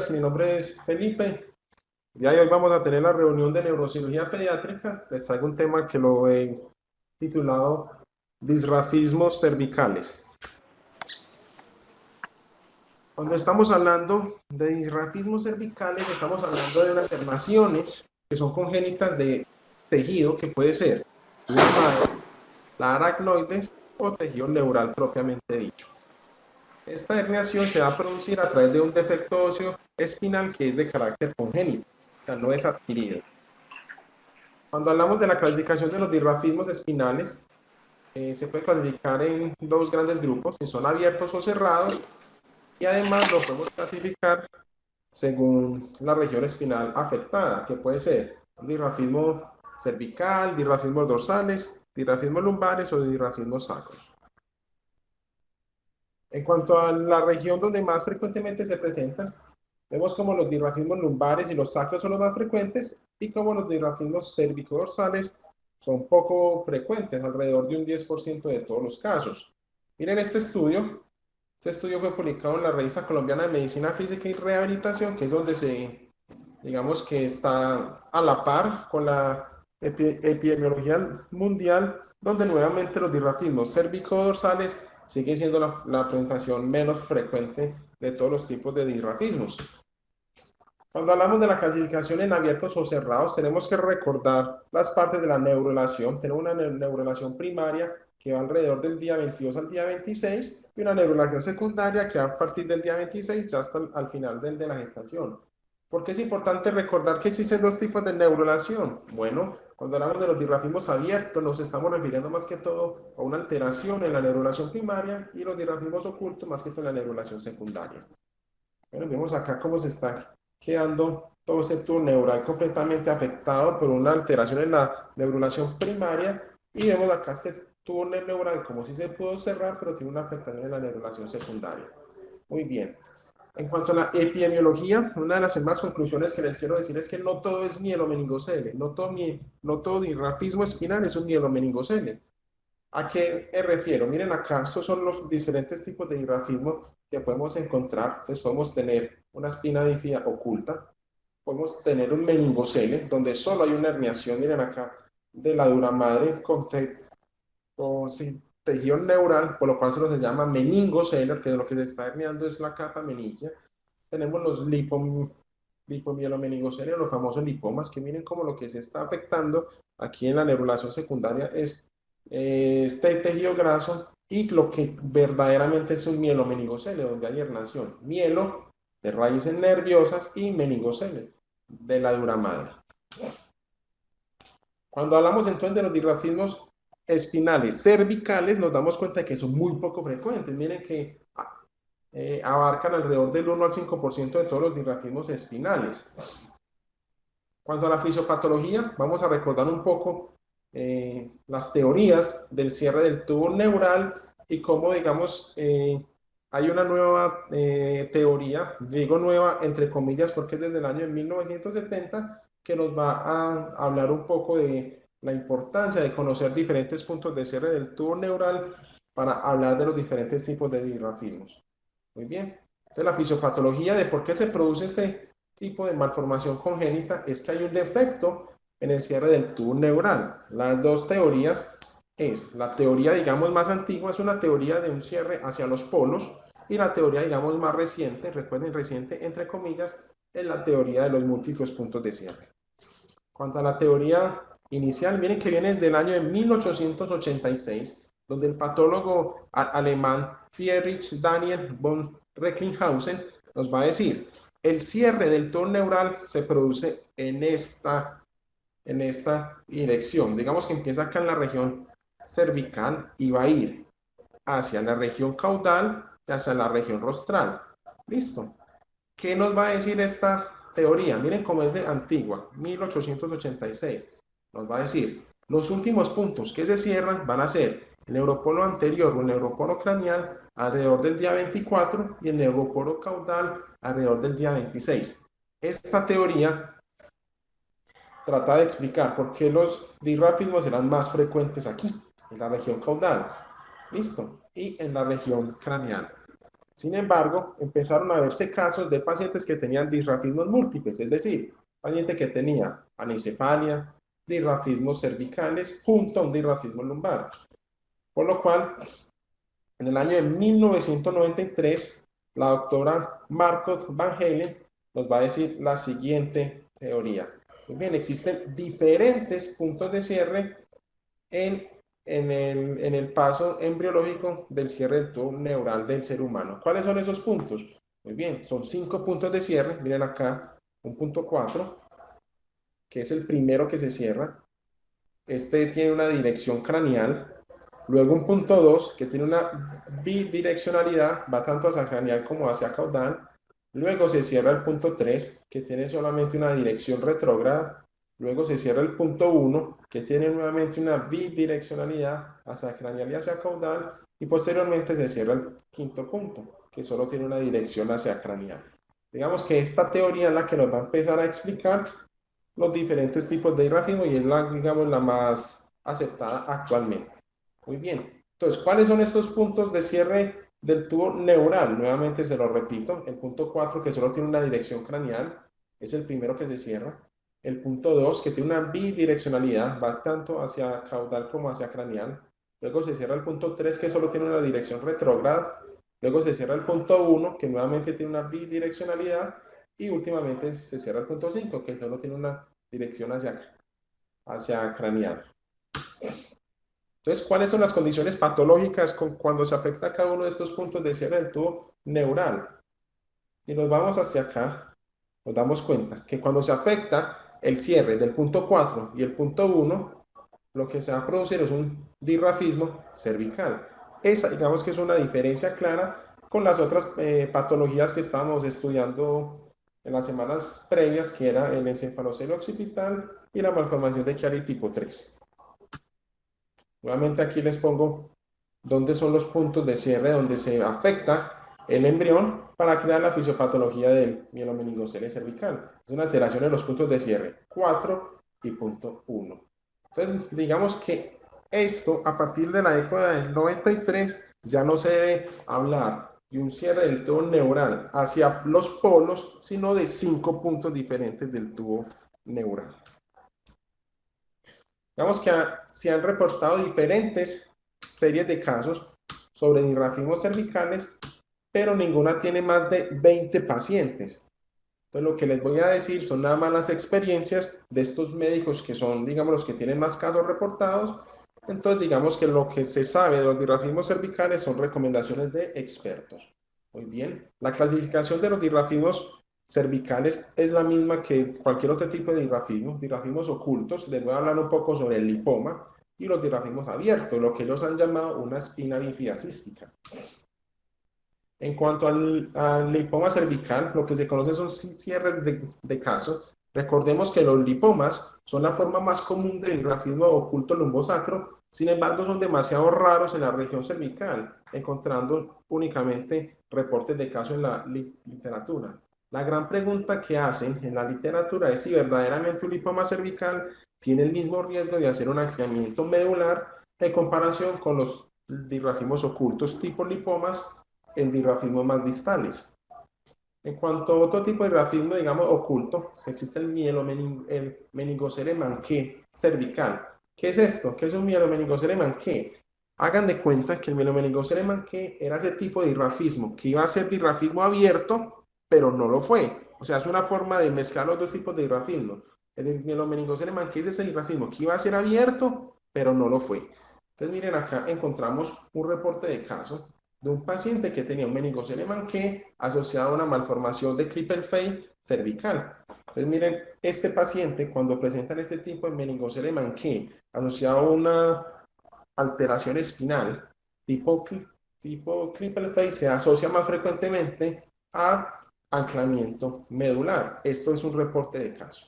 días, mi nombre es Felipe. El día de hoy vamos a tener la reunión de neurocirugía pediátrica. Les traigo un tema que lo he titulado disrafismos cervicales. Cuando estamos hablando de disrafismos cervicales, estamos hablando de unas herniaciones que son congénitas de tejido que puede ser la madre, la aracnoides o tejido neural propiamente dicho. Esta herniación se va a producir a través de un defecto óseo espinal que es de carácter congénito, o sea, no es adquirido. Cuando hablamos de la clasificación de los disrafismos espinales, se puede clasificar en dos grandes grupos, si son abiertos o cerrados, y además lo podemos clasificar según la región espinal afectada, que puede ser disrafismo cervical, disrafismos dorsales, disrafismos lumbares o disrafismos sacros. En cuanto a la región donde más frecuentemente se presentan, vemos como los disrafismos lumbares y los sacros son los más frecuentes y como los disrafismos cervicodorsales son poco frecuentes, alrededor de un 10% de todos los casos. Miren este estudio fue publicado en la Revista Colombiana de Medicina Física y Rehabilitación, que es donde digamos que está a la par con la epidemiología mundial, donde nuevamente los disrafismos cervicodorsales sigue siendo la presentación menos frecuente de todos los tipos de disrafismos. Cuando hablamos de la clasificación en abiertos o cerrados, tenemos que recordar las partes de la neurulación. Tenemos una neurulación primaria que va alrededor del día 22 al día 26 y una neurulación secundaria que va a partir del día 26 ya hasta al final de la gestación. ¿Por qué es importante recordar que existen dos tipos de neurulación? Bueno, cuando hablamos de los disrafismos abiertos, nos estamos refiriendo más que todo a una alteración en la neurulación primaria y los disrafismos ocultos más que todo en la neurulación secundaria. Bueno, vemos acá cómo se está quedando todo ese tubo neural completamente afectado por una alteración en la neurulación primaria y vemos acá este tubo neural como si se pudo cerrar, pero tiene una afectación en la neurulación secundaria. Muy bien. En cuanto a la epidemiología, una de las primeras conclusiones que les quiero decir es que no todo es mielomeningocele, no todo disrafismo espinal es un mielomeningocele. ¿A qué me refiero? Miren acá, estos son los diferentes tipos de disrafismo que podemos encontrar. Entonces podemos tener una espina bífida oculta, podemos tener un meningocele, donde solo hay una herniación, miren acá, de la dura madre con tejido neural, por lo cual se los llama meningocele, que lo que se está herniando es la capa meningia. Tenemos los lipomielomeningocele, los famosos lipomas, que miren cómo lo que se está afectando aquí en la neurulación secundaria es este tejido graso y lo que verdaderamente es un mielomeningocele, donde hay herniación. Mielo de raíces nerviosas y meningocele de la dura madre. Cuando hablamos entonces de los disrafismos espinales cervicales, nos damos cuenta de que son muy poco frecuentes. Miren que abarcan alrededor del 1 al 5% de todos los disrafismos espinales. Cuanto a la fisiopatología, vamos a recordar un poco las teorías del cierre del tubo neural y cómo, digamos, hay una nueva teoría, digo nueva entre comillas porque es desde el año de 1970, que nos va a hablar un poco de la importancia de conocer diferentes puntos de cierre del tubo neural para hablar de los diferentes tipos de disrafismos. Muy bien. Entonces, la fisiopatología de por qué se produce este tipo de malformación congénita es que hay un defecto en el cierre del tubo neural. Las dos teorías es, la teoría, digamos, más antigua es una teoría de un cierre hacia los polos y la teoría, digamos, más reciente, recuerden, reciente, entre comillas, es la teoría de los múltiples puntos de cierre. Cuanto a la teoría inicial, miren que viene desde el año de 1886, donde el patólogo alemán Friedrich Daniel von Recklinghausen nos va a decir, el cierre del tubo neural se produce en esta dirección. Digamos que empieza acá en la región cervical y va a ir hacia la región caudal y hacia la región rostral. ¿Listo? ¿Qué nos va a decir esta teoría? Miren cómo es de antigua, 1886. Nos va a decir, los últimos puntos que se cierran van a ser el neuropolo anterior o el neuropolo craneal alrededor del día 24 y el neuropolo caudal alrededor del día 26. Esta teoría trata de explicar por qué los disrafismos serán más frecuentes aquí, en la región caudal. ¿Listo? Y en la región craneal. Sin embargo, empezaron a verse casos de pacientes que tenían disrafismos múltiples, es decir, paciente que tenía anencefalia, disrafismos cervicales junto a un disrafismo lumbar. Por lo cual, en el año de 1993, la doctora Margot Van Helen nos va a decir la siguiente teoría. Muy bien, existen diferentes puntos de cierre en el paso embriológico del cierre del tubo neural del ser humano. ¿Cuáles son esos puntos? Muy bien, son 5 puntos de cierre. Miren acá, un punto 4, que es el primero que se cierra. Este tiene una dirección craneal. Luego un punto 2, que tiene una bidireccionalidad, va tanto hacia craneal como hacia caudal. Luego se cierra el punto 3, que tiene solamente una dirección retrógrada. Luego se cierra el punto 1, que tiene nuevamente una bidireccionalidad hacia craneal y hacia caudal. Y posteriormente se cierra el quinto punto, que solo tiene una dirección hacia craneal. Digamos que esta teoría es la que nos va a empezar a explicar los diferentes tipos de disrafismo y es la, digamos, la más aceptada actualmente. Muy bien. Entonces, ¿cuáles son estos puntos de cierre del tubo neural? Nuevamente se lo repito. El punto 4, que solo tiene una dirección craneal, es el primero que se cierra. El punto 2, que tiene una bidireccionalidad, va tanto hacia caudal como hacia craneal. Luego se cierra el punto 3, que solo tiene una dirección retrógrada. Luego se cierra el punto 1, que nuevamente tiene una bidireccionalidad. Y últimamente se cierra el punto 5, que solo tiene una dirección hacia craneal. Entonces, ¿cuáles son las condiciones patológicas cuando se afecta a cada uno de estos puntos de cierre del tubo neural? Si nos vamos hacia acá, nos damos cuenta que cuando se afecta el cierre del punto 4 y el punto 1, lo que se va a producir es un disrafismo cervical. Esa, digamos que es una diferencia clara con las otras patologías que estábamos estudiando en las semanas previas, que era el encefalocele occipital y la malformación de Chiari tipo 3. Nuevamente aquí les pongo dónde son los puntos de cierre donde se afecta el embrión para crear la fisiopatología del mielomeningocele cervical. Es una alteración en los puntos de cierre 4 y punto 1. Entonces, digamos que esto, a partir de la década del 93, ya no se debe hablar de un cierre del tubo neural hacia los polos, sino de 5 puntos diferentes del tubo neural. Digamos que se han reportado diferentes series de casos sobre disrafismos cervicales, pero ninguna tiene más de 20 pacientes. Entonces, lo que les voy a decir son nada más las experiencias de estos médicos que son, digamos, los que tienen más casos reportados. Entonces, digamos que lo que se sabe de los disrafismos cervicales son recomendaciones de expertos. Muy bien. La clasificación de los disrafismos cervicales es la misma que cualquier otro tipo de disrafismos ocultos. Les voy a hablar un poco sobre el lipoma y los disrafismos abiertos, lo que ellos han llamado una espina bífida cística. En cuanto al lipoma cervical, lo que se conoce son cierres de caso. Recordemos que los lipomas son la forma más común de disrafismo oculto lumbosacro, sin embargo son demasiado raros en la región cervical, encontrando únicamente reportes de caso en la literatura. La gran pregunta que hacen en la literatura es si verdaderamente un lipoma cervical tiene el mismo riesgo de hacer un accidentamiento medular en comparación con los disrafismos ocultos tipo lipomas en disrafismos más distales. En cuanto a otro tipo de disrafismo, digamos, oculto, existe el meningocele manqué cervical. ¿Qué es esto? ¿Qué es un mielomeningocele manqué? Hagan de cuenta que el mielomeningocele manqué era ese tipo de disrafismo, que iba a ser disrafismo abierto, pero no lo fue. O sea, es una forma de mezclar los dos tipos de disrafismo. El mielomeningocele manqué es ese disrafismo que iba a ser abierto, pero no lo fue. Entonces, miren, acá encontramos un reporte de caso de un paciente que tenía un meningocele manqué asociado a una malformación de Klippel-Feil cervical. Entonces, miren, este paciente, cuando presentan este tipo de meningocele manqué asociado a una alteración espinal tipo Klippel-Feil, se asocia más frecuentemente a anclamiento medular. Esto es un reporte de caso.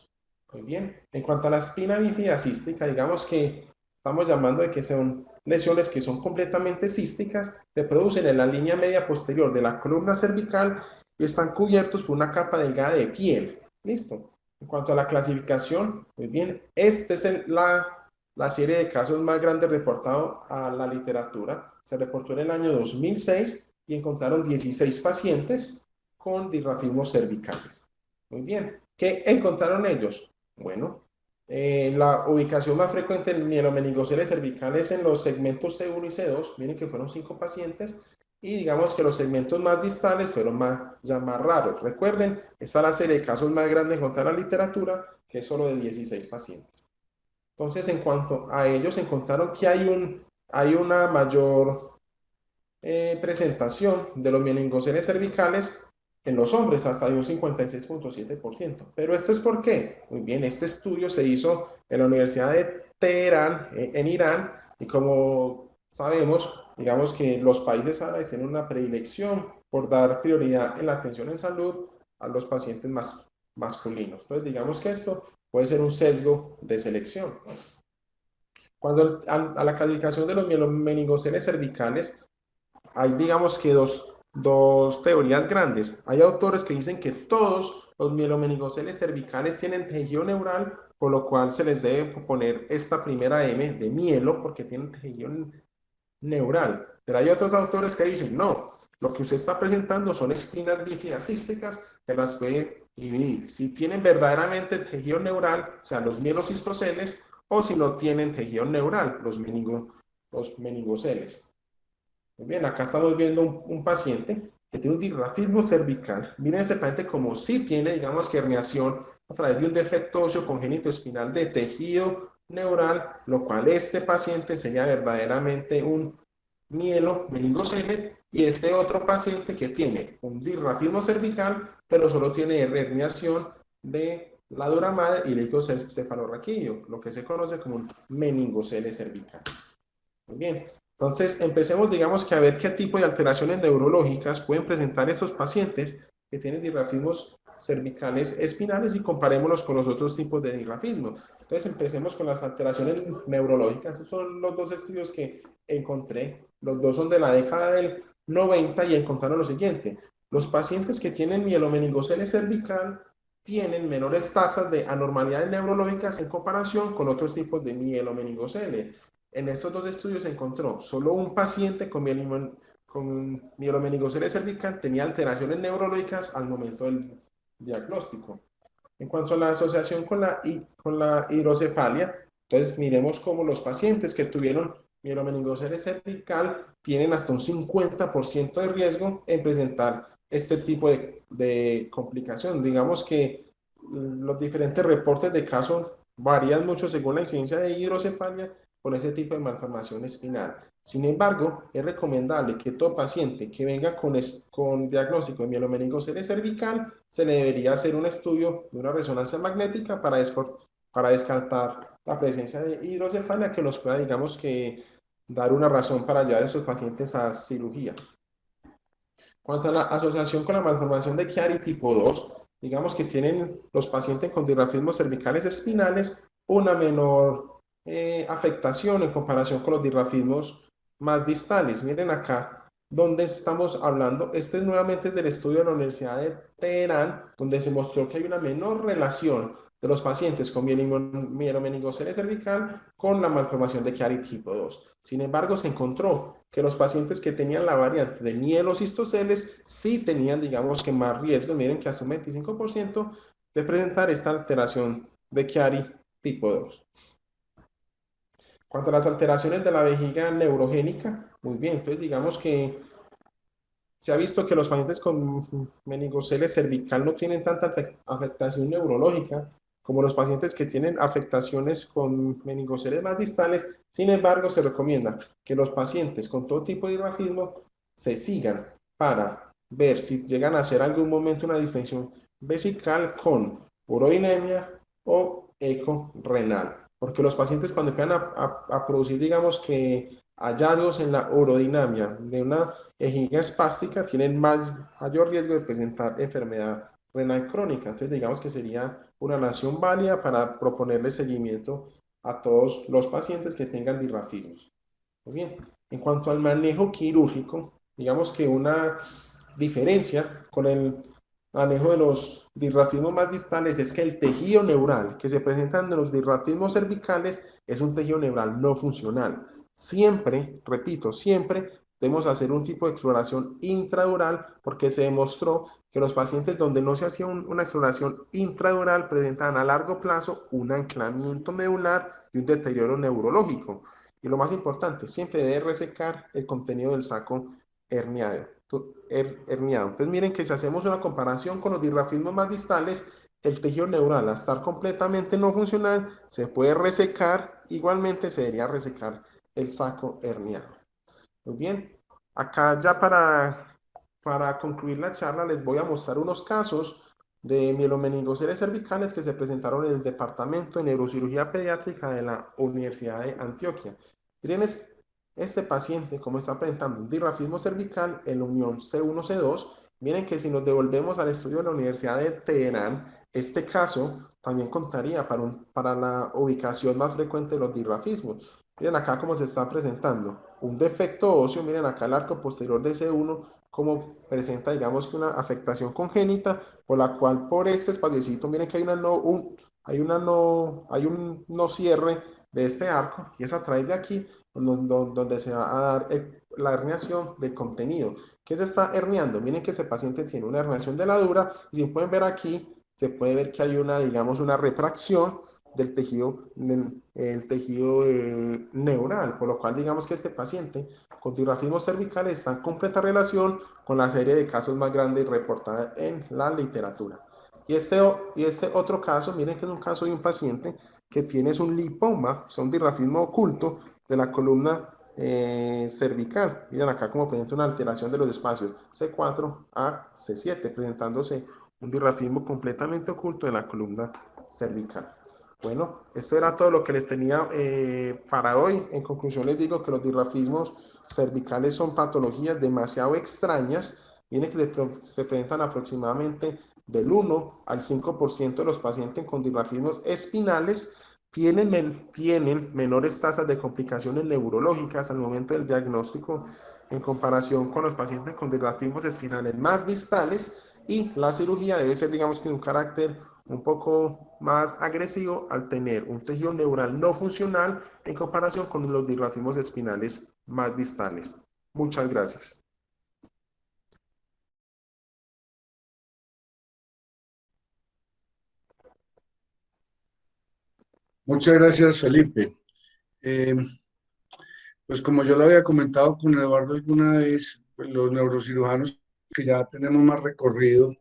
Muy bien. En cuanto a la espina bífida cística, digamos que estamos llamando de que son lesiones que son completamente císticas, se producen en la línea media posterior de la columna cervical y están cubiertos por una capa delgada de piel. Listo. En cuanto a la clasificación, muy bien, esta es la serie de casos más grande reportado a la literatura. Se reportó en el año 2006 y encontraron 16 pacientes con dirrafismos cervicales. Muy bien. ¿Qué encontraron ellos? Bueno, la ubicación más frecuente en mielomeningoceles cervicales en los segmentos C1 y C2, miren que fueron 5 pacientes, y digamos que los segmentos más distales fueron ya más raros. Recuerden, esta es la serie de casos más grande encontrada en la literatura, que es solo de 16 pacientes. Entonces, en cuanto a ellos, encontraron que hay una mayor presentación de los meningoceles cervicales en los hombres, hasta de un 56.7%. Pero esto es ¿por qué? Muy bien, este estudio se hizo en la Universidad de Teherán, en Irán, y como sabemos, digamos que los países árabes tienen una predilección por dar prioridad en la atención en salud a los pacientes masculinos. Entonces, digamos que esto puede ser un sesgo de selección. Cuando a la clasificación de los meningoceles cervicales, hay digamos que dos teorías grandes. Hay autores que dicen que todos los mielomeningoceles cervicales tienen tejido neural, por lo cual se les debe poner esta primera M de mielo, porque tienen tejido neural. Pero hay otros autores que dicen, no, lo que usted está presentando son espinas bífidas císticas que las puede dividir. Si tienen verdaderamente tejido neural, o sea, los mielocistoceles, o si no tienen tejido neural, los meningoceles. Muy bien, acá estamos viendo un paciente que tiene un dirrafismo cervical. Miren ese paciente como si tiene, digamos que herniación a través de un defecto óseo congénito espinal de tejido neural, lo cual este paciente sería verdaderamente un meningocele, y este otro paciente que tiene un dirrafismo cervical, pero solo tiene herniación de la dura madre y líquido cefalorraquídeo, lo que se conoce como un meningocele cervical. Muy bien, entonces empecemos, digamos que a ver qué tipo de alteraciones neurológicas pueden presentar estos pacientes que tienen dirrafismos cervicales espinales, y comparémoslos con los otros tipos de dirrafismo. Entonces empecemos con las alteraciones neurológicas. Estos son los dos estudios que encontré. Los dos son de la década del 90 y encontraron lo siguiente. Los pacientes que tienen mielomeningocele cervical tienen menores tasas de anormalidades neurológicas en comparación con otros tipos de mielomeningocele. En estos dos estudios se encontró solo un paciente con mielomeningocele cervical tenía alteraciones neurológicas al momento del diagnóstico. En cuanto a la asociación con la hidrocefalia, entonces miremos cómo los pacientes que tuvieron mielomeningocele cervical tienen hasta un 50% de riesgo en presentar este tipo de complicación. Digamos que los diferentes reportes de casos varían mucho según la incidencia de hidrocefalia con ese tipo de malformación espinal. Sin embargo, es recomendable que todo paciente que venga con diagnóstico de mielomeningocele cervical se le debería hacer un estudio de una resonancia magnética para descartar la presencia de hidrocefalia que nos pueda, digamos que, dar una razón para llevar a esos pacientes a cirugía. Cuanto a la asociación con la malformación de Chiari tipo 2, digamos que tienen los pacientes con dirrafismos cervicales espinales una menor afectación en comparación con los dirrafismos más distales. Miren acá donde estamos hablando. Este es nuevamente del estudio de la Universidad de Teherán, donde se mostró que hay una menor relación de los pacientes con mielomeningocele cervical con la malformación de Chiari tipo 2. Sin embargo, se encontró que los pacientes que tenían la variante de mielocistoceles sí tenían, digamos que, más riesgo, miren que hasta un 25% de presentar esta alteración de Chiari tipo 2. Cuanto a las alteraciones de la vejiga neurogénica, muy bien, entonces digamos que se ha visto que los pacientes con meningocele cervical no tienen tanta afectación neurológica como los pacientes que tienen afectaciones con meningoceles más distales. Sin embargo, se recomienda que los pacientes con todo tipo de dirrafismo se sigan para ver si llegan a hacer algún momento una disfunción vesical con urodinemia o eco renal. Porque los pacientes cuando empiezan a producir, digamos que hallazgos en la urodinamia de una vejiga espástica, tienen mayor riesgo de presentar enfermedad renal crónica. Entonces, digamos que sería una nación válida para proponerle seguimiento a todos los pacientes que tengan dirrafismos. Muy bien, en cuanto al manejo quirúrgico, digamos que una diferencia con el manejo de los dirrafismos más distales es que el tejido neural que se presenta en los dirrafismos cervicales es un tejido neural no funcional. Siempre, repito, siempre debemos hacer un tipo de exploración intradural porque se demostró que los pacientes donde no se hacía una exploración intradural presentaban a largo plazo un anclamiento medular y un deterioro neurológico. Y lo más importante, siempre debe resecar el contenido del saco herniado. Entonces miren que si hacemos una comparación con los dirrafismos más distales, el tejido neural al estar completamente no funcional se puede resecar, igualmente se debería resecar el saco herniado. Muy bien, acá ya para concluir la charla les voy a mostrar unos casos de mielomeningoceles cervicales que se presentaron en el Departamento de Neurocirugía Pediátrica de la Universidad de Antioquia. Miren este paciente cómo está presentando un dirrafismo cervical en la unión C1-C2. Miren que si nos devolvemos al estudio de la Universidad de Teherán, este caso también contaría para la ubicación más frecuente de los dirrafismos. Miren acá cómo se está presentando un defecto óseo. Miren acá el arco posterior de C1 como presenta, digamos, que una afectación congénita por la cual por este espaciocito, miren que hay un no cierre de este arco y es a través de aquí donde se va a dar la herniación del contenido. ¿Qué se está herniando? Miren que ese paciente tiene una herniación de la dura y si pueden ver aquí, se puede ver que hay digamos, una retracción del tejido, el tejido neural, por lo cual digamos que este paciente con dirrafismos cervicales está en completa relación con la serie de casos más grandes reportadas en la literatura. Y este otro caso, miren que es un caso de un paciente que tiene un lipoma, o sea, un dirrafismo oculto de la columna cervical. Miren acá como presenta una alteración de los espacios C4 a C7, presentándose un dirrafismo completamente oculto de la columna cervical. Bueno, esto era todo lo que les tenía para hoy. En conclusión les digo que los dirrafismos cervicales son patologías demasiado extrañas. Miren que se presentan aproximadamente del 1 al 5% de los pacientes con dirrafismos espinales tienen menores tasas de complicaciones neurológicas al momento del diagnóstico en comparación con los pacientes con dirrafismos espinales más distales, y la cirugía debe ser, digamos, que de un carácter un poco más agresivo al tener un tejido neural no funcional en comparación con los dirrafismos espinales más distales. Muchas gracias. Muchas gracias, Felipe. Eh, pues como yo lo había comentado con Eduardo alguna vez, pues los neurocirujanos que ya tenemos más recorrido,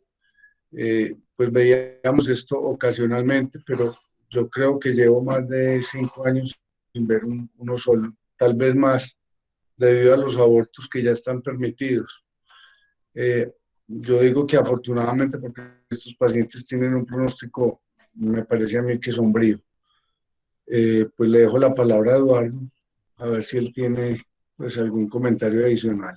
pues veíamos esto ocasionalmente, pero yo creo que llevo más de 5 años sin ver uno solo, tal vez más, debido a los abortos que ya están permitidos. Eh, yo digo que afortunadamente porque estos pacientes tienen un pronóstico, me parece a mí que sombrío. Pues le dejo la palabra a Eduardo, a ver si él tiene pues algún comentario adicional.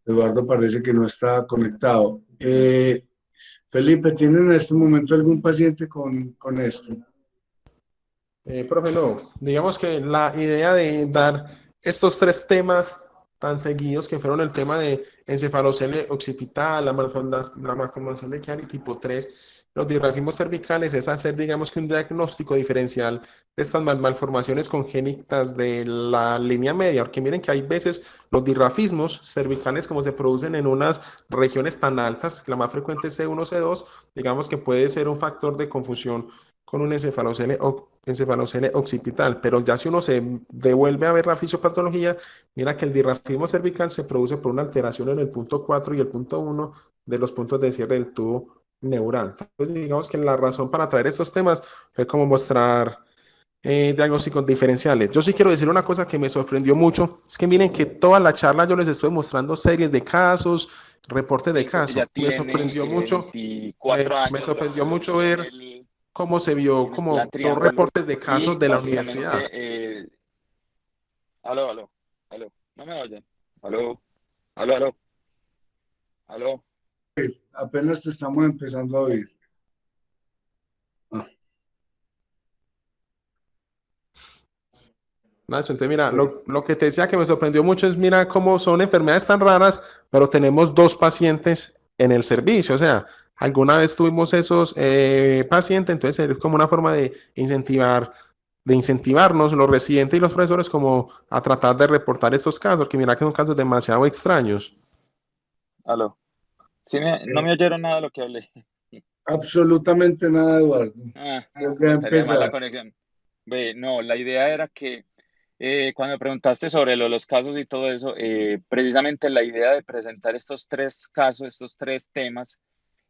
Eduardo parece que no está conectado. Felipe, ¿tiene en este momento algún paciente con esto? Profe, no, digamos que la idea de dar estos tres temas tan seguidos que fueron el tema de encefalocele occipital, la malformación de Chiari tipo 3, los dirrafismos cervicales, es hacer, digamos, que un diagnóstico diferencial de estas malformaciones congénitas de la línea media, porque miren que hay veces los dirrafismos cervicales como se producen en unas regiones tan altas, la más frecuente es C1, C2, digamos que puede ser un factor de confusión con un encefalocele occipital, pero ya si uno se devuelve a ver la fisiopatología, mira que el dirrafismo cervical se produce por una alteración en el punto 4 y el punto 1 de los puntos de cierre del tubo neural. Entonces, digamos que la razón para traer estos temas fue como mostrar diagnósticos diferenciales. Yo sí quiero decir una cosa que me sorprendió mucho, es que miren que toda la charla yo les estoy mostrando series de casos, reportes de Que ya casos. Me tiene sorprendió mucho, 24 me años sorprendió mucho en ver cómo se vio el plan como dos Triángulo reportes de y casos de la universidad. básicamente, aló, aló, aló, no me oyen, aló, aló, aló, aló, Apenas te estamos empezando a oír. Ah, Nacho, entonces mira, lo que te decía que me sorprendió mucho es, mira cómo son enfermedades tan raras, pero tenemos dos pacientes en el servicio. O sea, alguna vez tuvimos esos pacientes, entonces es como una forma de incentivarnos los residentes y los profesores como a tratar de reportar estos casos, que mira que son casos demasiado extraños. Aló. No Eh, me oyeron nada de lo que hablé. Absolutamente nada, Eduardo. Ah, Vuelve a estaría mal la empezar. conexión. Ve, no, la idea era que cuando me preguntaste sobre los casos y todo eso, precisamente la idea de presentar estos tres casos, estos tres temas,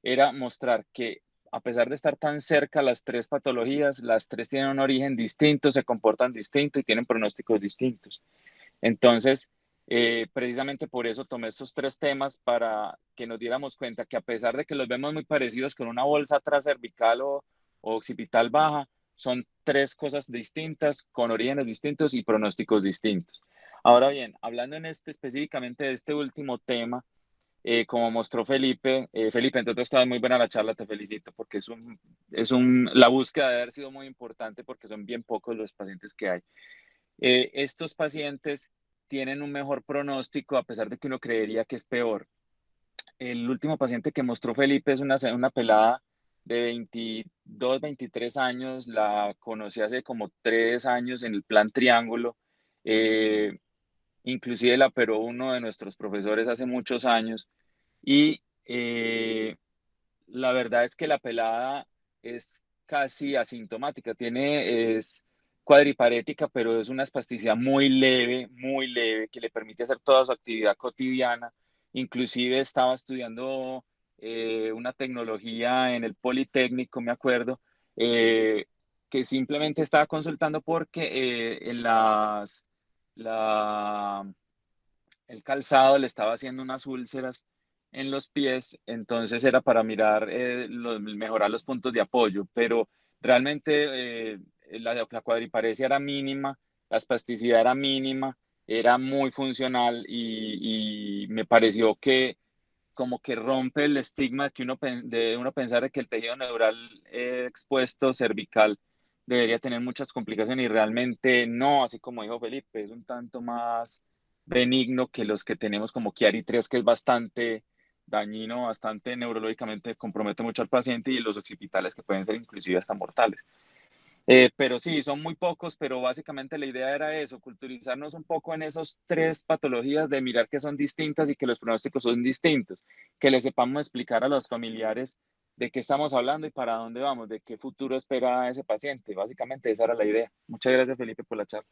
era mostrar que a pesar de estar tan cerca las tres patologías, las tres tienen un origen distinto, se comportan distinto y tienen pronósticos distintos. Entonces, precisamente por eso tomé estos tres temas para que nos diéramos cuenta que a pesar de que los vemos muy parecidos con una bolsa atrás cervical o occipital baja, son tres cosas distintas, con orígenes distintos y pronósticos distintos. Ahora bien, hablando en específicamente de este último tema, como mostró Felipe, Felipe, entre otras cosas, muy buena la charla, te felicito, porque la búsqueda debe haber sido muy importante porque son bien pocos los pacientes que hay. Estos pacientes tienen un mejor pronóstico a pesar de que uno creería que es peor. El último paciente que mostró Felipe es una pelada de 22, 23 años, la conocí hace como 3 años en el plan Triángulo, eh, inclusive la operó uno de nuestros profesores hace muchos años y la verdad es que la pelada es casi asintomática, es cuadriparética, pero es una espasticidad muy leve, que le permite hacer toda su actividad cotidiana. Inclusive estaba estudiando una tecnología en el Politécnico, me acuerdo, eh, que simplemente estaba consultando porque la, el calzado le estaba haciendo unas úlceras en los pies, entonces era para mirar, mejorar los puntos de apoyo, pero realmente la cuadriparesia era mínima, la espasticidad era mínima, era muy funcional y me pareció que como que rompe el estigma que de uno pensar que el tejido neural expuesto cervical debería tener muchas complicaciones y realmente no, así como dijo Felipe, es un tanto más benigno que los que tenemos como Chiari 3, que es bastante dañino, bastante neurológicamente compromete mucho al paciente y los occipitales que pueden ser inclusive hasta mortales. Pero sí, son muy pocos, pero básicamente la idea era eso, culturizarnos un poco en esos tres patologías, de mirar que son distintas y que los pronósticos son distintos, que le sepamos explicar a los familiares de qué estamos hablando y para dónde vamos, de qué futuro espera ese paciente. Básicamente esa era la idea. Muchas gracias, Felipe, por la charla.